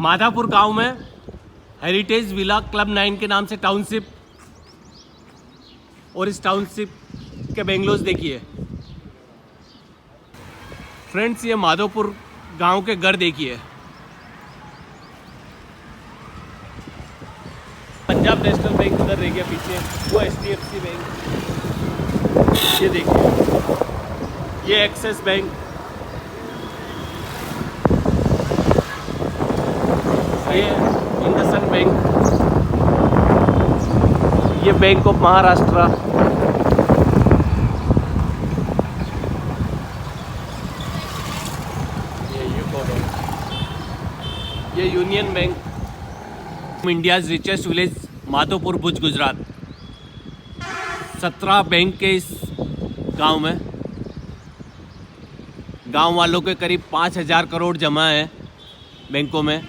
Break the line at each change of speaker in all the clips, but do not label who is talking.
माधापुर गांव में heritage villa club 9 के नाम से टाउनशिप, और इस टाउनशिप के बेंगलोज देखिए फ्रेंड्स। ये माधोपुर गांव के घर देखिए। पंजाब नेशनल बैंक उधर रह गया पीछे, वो HDFC बैंक। ये देखिए, ये एक्सिस बैंक, ये इंडसइंड बैंक, ये बैंक ऑफ महाराष्ट्र, ये यूको बैंक, ये Union Bank. India's richest village Madhopar Bhuj Gujarat. 17 bank के इस गांव में, गांव वालों के करीब 5,000 करोड़ जमा है बैंकों में।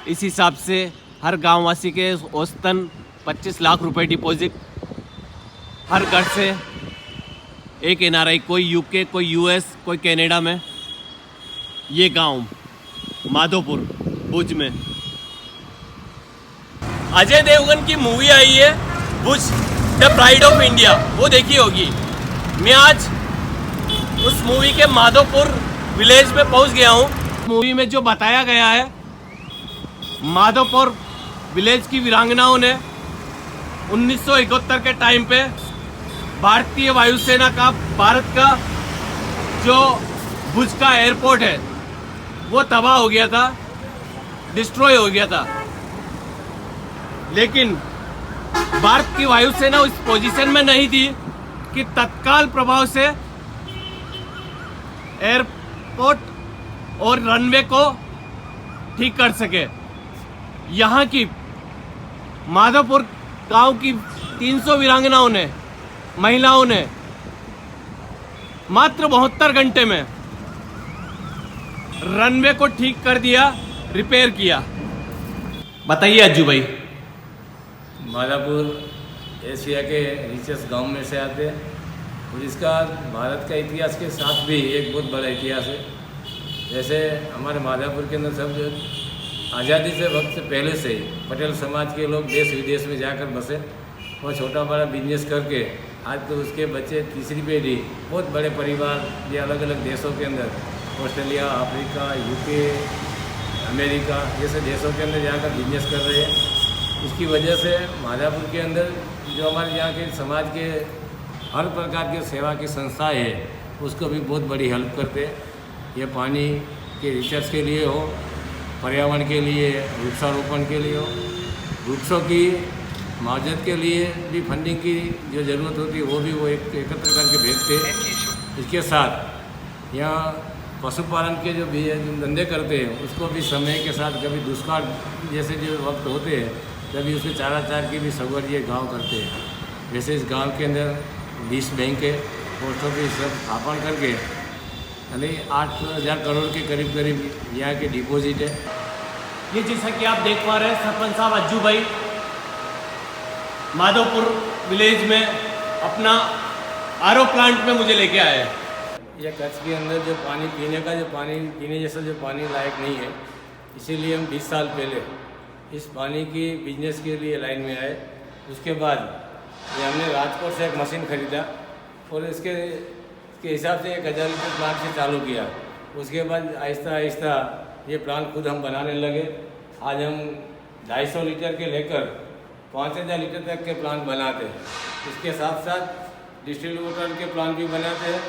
इस हिसाब से हर गांववासी के औसतन 25 लाख रुपए डिपॉजिट। हर घर से एक NRI, कोई UK, कोई US, कोई कनाडा में। ये गांव माधोपुर भुज में। अजय देवगन की मूवी आई है भुज द प्राइड ऑफ इंडिया, वो देखी होगी। मैं आज उस मूवी के माधोपुर विलेज में पहुंच गया हूं। मूवी में जो बताया गया है, माधोपुर विलेज की वीरांगनाओं ने 1971 के टाइम पे भारतीय वायुसेना का, भारत का जो भुज का एयरपोर्ट है वो तबाह हो गया था, डिस्ट्रॉय हो गया था। लेकिन भारत की वायुसेना उस पोजीशन में नहीं थी कि तत्काल प्रभाव से एयरपोर्ट और रनवे को ठीक कर सके। यहाँ की माधोपुर गांव की 300 वीरांगनाओं ने, महिलाओं ने मात्र 72 घंटे में रनवे को ठीक कर दिया, रिपेयर किया। बताइए अज्जू भाई।
माधापुर एशिया के रिचेस्ट गांव में से आते हैं और इसका भारत का इतिहास के साथ भी एक बहुत बड़ा इतिहास है। जैसे हमारे माधापुर के अंदर सब आज़ादी से वक्त से पहले से ही पटेल समाज के लोग देश विदेश में जाकर बसे और छोटा बड़ा बिजनेस करके आज तो उसके बच्चे तीसरी पीढ़ी बहुत बड़े परिवार ये अलग अलग देशों के अंदर, ऑस्ट्रेलिया, अफ्रीका, UK, अमेरिका जैसे देशों के अंदर जाकर बिजनेस कर रहे हैं। इसकी वजह से माधापुर के अंदर जो हमारे यहाँ के समाज के हर प्रकार की सेवा की संस्थाएँ है उसको भी बहुत बड़ी हेल्प करते हैं। ये पानी के रिसर्च के लिए हो, पर्यावरण के लिए, वृक्षारोपण के लिए हो, वृक्षों की मावजत के लिए भी फंडिंग की जो ज़रूरत होती है वो भी वो एकत्र करके भेजते हैं। इसके साथ यहाँ पशुपालन के जो भी धंधे करते हैं उसको भी समय के साथ, कभी दुष्काल जैसे जो वक्त होते हैं तभी उसके चाराचार की भी सगवड़ ये गाँव करते हैं। वैसे इस गाँव के अंदर 20 बैंक है, पोस्ट ऑफिस सब स्थापन करके यानी 8,000 करोड़ के करीब यहाँ के डिपॉजिट है।
ये जैसा कि आप देख पा रहे हैं, सरपंच साहब अज्जू भाई माधोपुर विलेज में अपना RO प्लांट में मुझे लेके आए हैं।
यह कच्छ के अंदर जो पानी पीने का, जो पानी पीने जैसा जो पानी लायक नहीं है, इसीलिए हम 20 साल पहले इस पानी की बिजनेस के लिए लाइन में आए। उसके बाद ये हमने राजकोट से एक मशीन खरीदा और इसके हिसाब से 1,000 लीटर प्लांट से चालू किया। उसके बाद आहिस्ता आहिस्ता ये प्लांट खुद हम बनाने लगे। आज हम 250 लीटर के लेकर 5,000 लीटर तक के प्लांट बनाते हैं। इसके साथ साथ डिस्टिल्ड वाटर के प्लांट भी बनाते हैं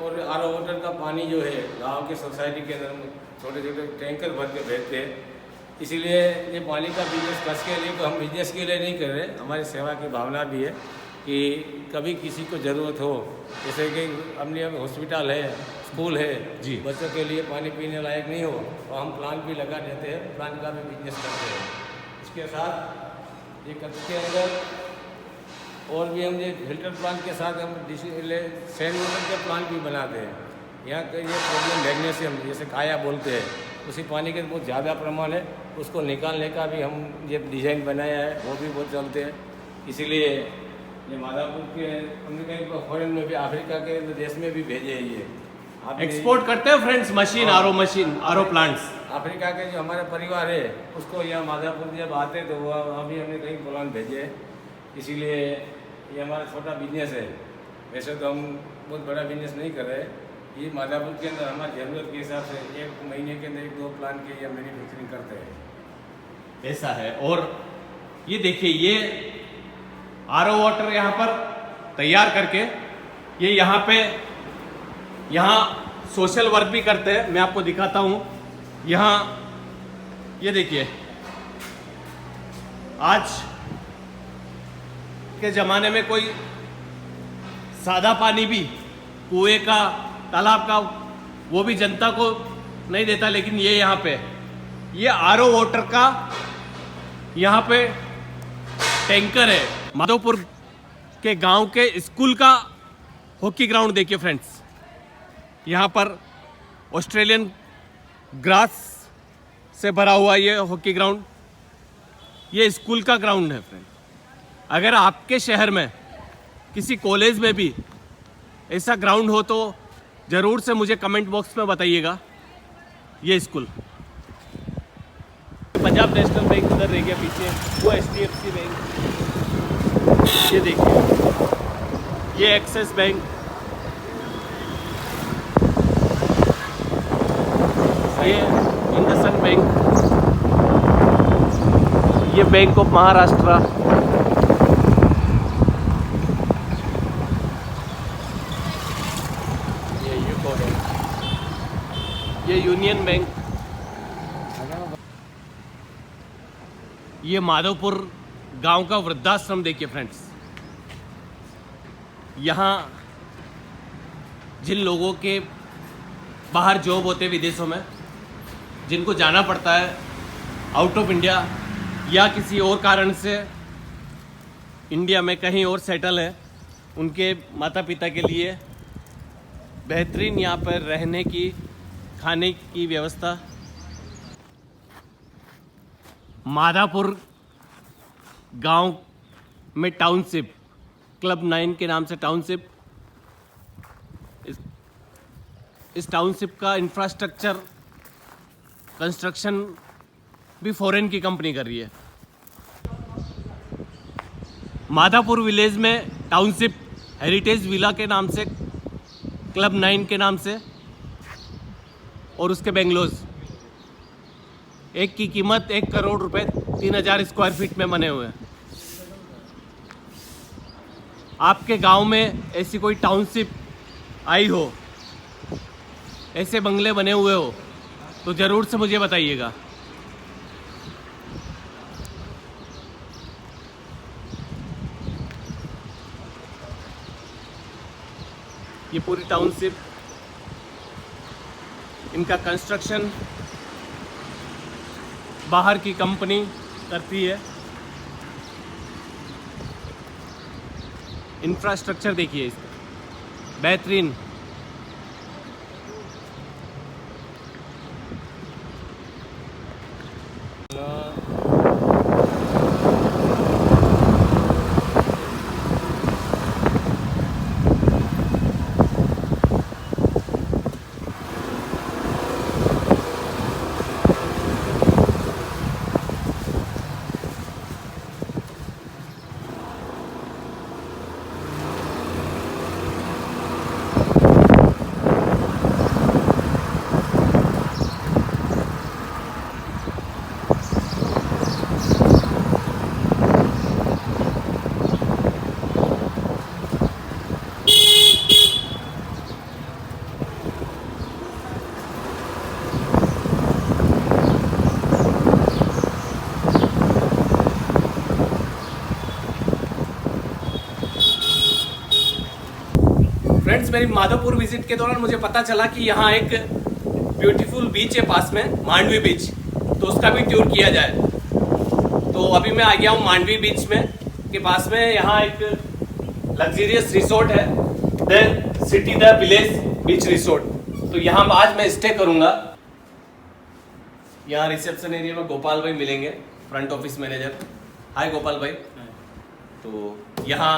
और RO वाटर का पानी जो है गांव की सोसाइटी के अंदर छोटे छोटे टैंकर भर के भेजते हैं। इसीलिए ये पानी का बिजनेस कच्छ के लिए तो हम बिजनेस के लिए नहीं कर रहे, हमारी सेवा की भावना भी है कि कभी किसी को ज़रूरत हो, जैसे कि हमने अब हॉस्पिटल है, स्कूल है जी, बच्चों के लिए पानी पीने लायक नहीं हो तो हम प्लांट भी लगा देते हैं, प्लांट का भी बिजनेस करते हैं। इसके साथ ये कच्छ के अंदर और भी हम ये फिल्टर प्लांट के साथ हम सैंड वाटर के प्लांट भी बनाते हैं। यहाँ का ये प्रॉब्लम मैग्नीशियम जैसे काया बोलते हैं, उसी पानी के बहुत ज़्यादा प्रमाण है, उसको निकालने का भी हम ये डिज़ाइन बनाया है, वो भी बहुत चलते हैं। इसीलिए ये माधापुर के हमने कहीं फॉरेन में भी, अफ्रीका के देश में भी भेजे हैं। ये
एक्सपोर्ट करते हैं friends, machine, RO machine, RO plants.
Africa के जो हमारे परिवार है उसको यहाँ माधापुर जब आते तो वो अभी हमने कहीं प्लान भेजे, इसीलिए ये हमारा छोटा बिजनेस है। वैसे तो हम बहुत बड़ा बिजनेस नहीं कर रहे, ये माधापुर के अंदर हमारी ज़रूरत के हिसाब से एक महीने के अंदर 1-2 प्लान के ये मैन्युफैक्चरिंग करते हैं।
ऐसा है। और ये देखिए, ये आरओ वाटर यहाँ पर तैयार करके ये यहाँ सोशल वर्क भी करते हैं। मैं आपको दिखाता हूँ। यहाँ ये देखिए, आज के ज़माने में कोई सादा पानी भी कुएं का, तालाब का, वो भी जनता को नहीं देता, लेकिन ये यहाँ पे ये आरओ वाटर का यहाँ पे टैंकर है। माधोपुर के गांव के स्कूल का हॉकी ग्राउंड देखिए फ्रेंड्स, यहाँ पर ऑस्ट्रेलियन ग्रास से भरा हुआ ये हॉकी ग्राउंड, ये स्कूल का ग्राउंड है फ्रेंड। अगर आपके शहर में किसी कॉलेज में भी ऐसा ग्राउंड हो तो ज़रूर से मुझे कमेंट बॉक्स में बताइएगा। ये स्कूल, पंजाब नेशनल बैंक उधर रह गया पीछे, वो HDFC बैंक, ये देखिए, ये एक्सिस बैंक, ये इंडसइंड बैंक, ये बैंक ऑफ महाराष्ट्र, ये यूको बैंक, ये यूनियन बैंक, ये माधोपुर गांव का वृद्धाश्रम देखिए फ्रेंड्स। यहाँ जिन लोगों के बाहर जॉब होते विदेशों में, जिनको जाना पड़ता है आउट ऑफ इंडिया या किसी और कारण से इंडिया में कहीं और सेटल है, उनके माता पिता के लिए बेहतरीन यहाँ पर रहने की, खाने की व्यवस्था। माधापुर गांव में टाउनशिप, क्लब 9 के नाम से टाउनशिप, इस टाउनशिप का इंफ्रास्ट्रक्चर कंस्ट्रक्शन भी फॉरेन की कंपनी कर रही है। माधापुर विलेज में टाउनशिप हेरिटेज विला के नाम से, क्लब 9 के नाम से, और उसके बेंगलोज, एक की कीमत 1 करोड़ रुपए 3000 स्क्वायर फीट में बने हुए हैं। आपके गांव में ऐसी कोई टाउनशिप आई हो, ऐसे बंगले बने हुए हो, तो ज़रूर से मुझे बताइएगा। ये पूरी टाउनशिप, इनका कंस्ट्रक्शन बाहर की कंपनी करती है। इंफ्रास्ट्रक्चर देखिए इसका, बेहतरीन। फ्रेंड्स, मेरी माधोपुर विजिट के दौरान मुझे पता चला कि यहाँ एक ब्यूटीफुल बीच है पास में, मांडवी बीच, तो उसका भी टूर किया जाए। तो अभी मैं आ गया हूँ मांडवी बीच में के पास में। यहाँ एक लग्जरियस रिसोर्ट है, the city the village beach resort. तो यहाँ आज मैं स्टे करूँगा। यहाँ रिसेप्शन एरिया में गोपाल भाई मिलेंगे, फ्रंट ऑफिस मैनेजर। हाय गोपाल भाई। तो यहाँ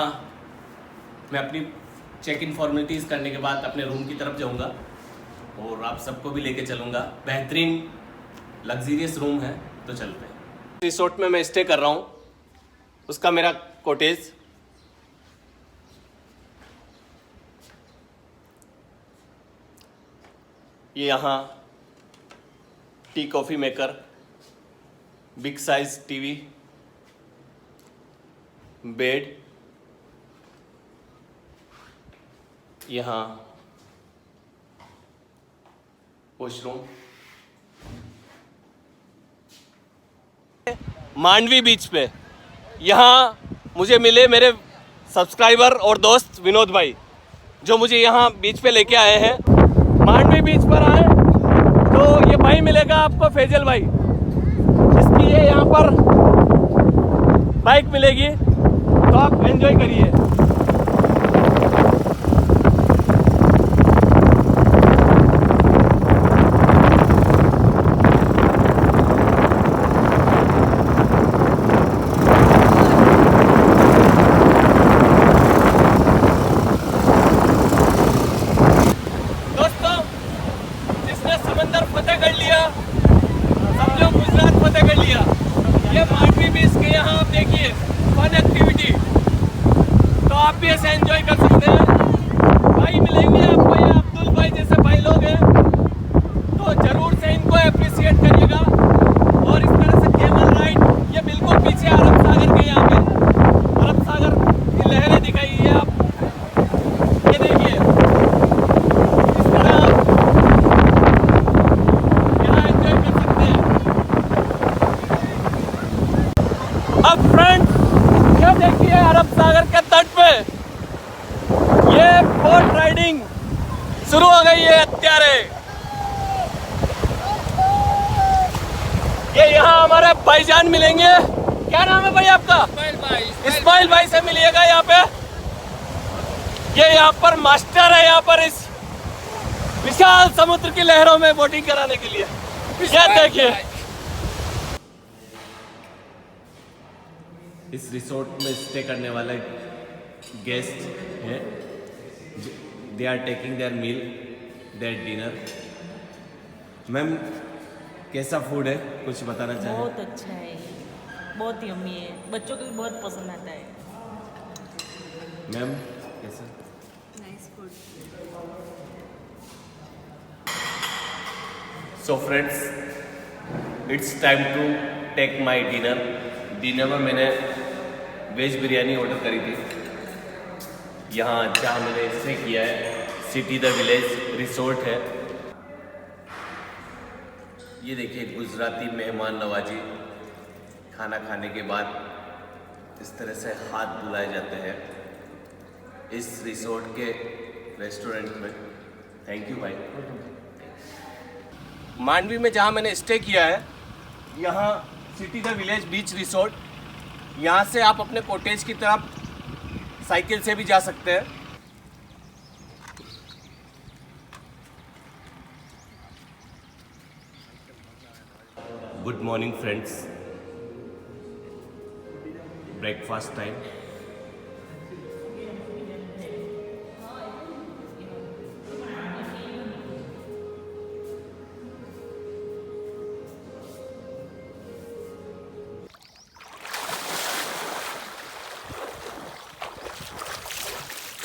मैं अपनी चेक इन फॉर्मेलिटीज़ करने के बाद अपने रूम की तरफ जाऊंगा और आप सबको भी लेके चलूंगा बेहतरीन लग्जरियस रूम है, तो चलते हैं। रिसोर्ट में मैं स्टे कर रहा हूँ, उसका मेरा कॉटेज। ये यहाँ tea coffee maker, big size TV, bed, यहाँ वॉशरूम। मांडवी बीच पे यहाँ मुझे मिले मेरे सब्सक्राइबर और दोस्त विनोद भाई, जो मुझे यहाँ बीच पे लेके आए हैं। मांडवी बीच पर आए तो ये भाई मिलेगा आपको, फैजल भाई। इसकी ये यहाँ पर बाइक मिलेगी, तो आप एंजॉय करिए। आप भी ऐसे एंजॉय कर सकते हैं। भाई मिलेंगे आपको, ये अब्दुल भाई जैसे भाई लोग हैं, तो जरूर से इनको अप्रिशिएट करिएगा। और इस तरह से केबल राइड, ये बिल्कुल पीछे अरब सागर के, यहाँ पे अरब सागर की लहरें दिखाई है। आप ये देखिए, इस तरह आप यहाँ एंजॉय कर सकते हैं। अब फ्रेंड्स, ये देखिए अरब सागर के तट पे ये बोट राइडिंग शुरू हो गई है अत्यारे। ये यहाँ हमारे भाईजान मिलेंगे। क्या नाम है भाई आपका? इस्माइल भाई से मिलिएगा यहाँ पे। ये यहाँ पर मास्टर है, यहाँ पर इस विशाल समुद्र की लहरों में बोटिंग कराने के लिए। ये देखिए, इस रिसोर्ट में स्टे करने वाले गेस्ट हैं, they are taking their meal, their dinner. Ma'am, कैसा फूड है, कुछ बताना चाहें?
बहुत अच्छा है, बहुत यम्मी है, बच्चों को भी बहुत पसंद आता है।
मैम कैसा?
Nice food.
So friends, it's time to take my dinner. Dinner में मैंने वेज बिरयानी ऑर्डर करी थी। यहाँ जहाँ मैंने स्टे किया है, सिटी द विलेज रिसोर्ट है। ये देखिए, गुजराती मेहमान नवाजी। खाना खाने के बाद इस तरह से हाथ धुलाए जाते हैं इस रिसोर्ट के रेस्टोरेंट में। थैंक यू भाई। मांडवी में जहाँ मैंने स्टे किया है, यहाँ city the village beach resort, यहाँ से आप अपने कॉटेज की तरफ साइकिल से भी जा सकते हैं। Good morning friends, breakfast time.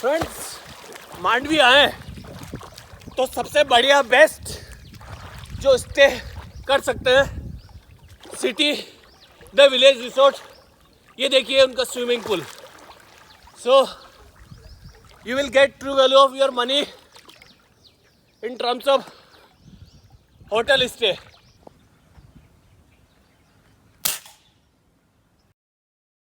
Friends, Mandvi आए तो सबसे बढ़िया बेस्ट जो स्टे कर सकते हैं, सिटी द विलेज रिसोर्ट। ये देखिए उनका swimming pool. So you will get true value of your money in terms of hotel stay.